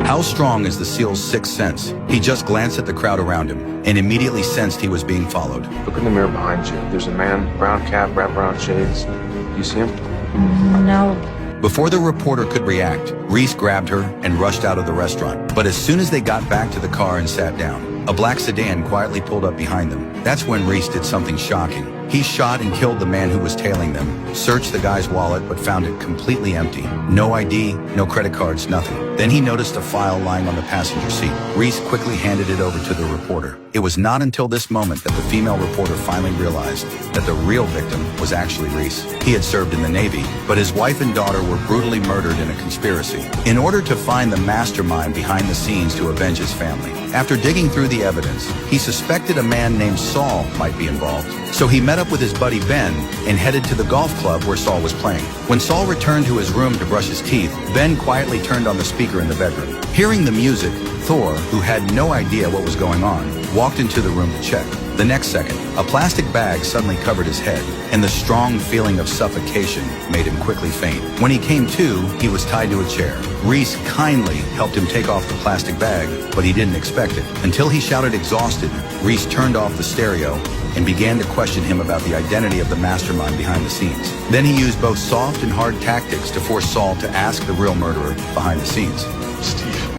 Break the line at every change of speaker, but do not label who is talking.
How strong is the SEAL's sixth sense? He just glanced at the crowd around him and immediately sensed he was being followed.
Look in the mirror behind you. There's a man, brown cap, wraparound shades. Do you see him?
No.
Before the reporter could react, Reece grabbed her and rushed out of the restaurant. But as soon as they got back to the car and sat down, a black sedan quietly pulled up behind them. That's when Reece did something shocking. He shot and killed the man who was tailing them, searched the guy's wallet but found it completely empty. No ID, no credit cards, nothing. Then he noticed a file lying on the passenger seat. Reece quickly handed it over to the reporter. It was not until this moment that the female reporter finally realized that the real victim was actually Reece. He had served in the Navy, but his wife and daughter were brutally murdered in a conspiracy. In order to find the mastermind behind the scenes to avenge his family, after digging through the evidence, he suspected a man named Saul might be involved. So he met up with his buddy Ben and headed to the golf club where Saul was playing. When Saul returned to his room to brush his teeth, Ben quietly turned on the speaker in the bedroom. Hearing the music, Thor, who had no idea what was going on, walked into the room to check. The next second, a plastic bag suddenly covered his head, and the strong feeling of suffocation made him quickly faint. When he came to, he was tied to a chair. Reece kindly helped him take off the plastic bag, but he didn't expect it. Until he shouted exhausted, Reece turned off the stereo and began to question him about the identity of the mastermind behind the scenes. Then he used both soft and hard tactics to force Saul to ask the real murderer behind the scenes.
Steve.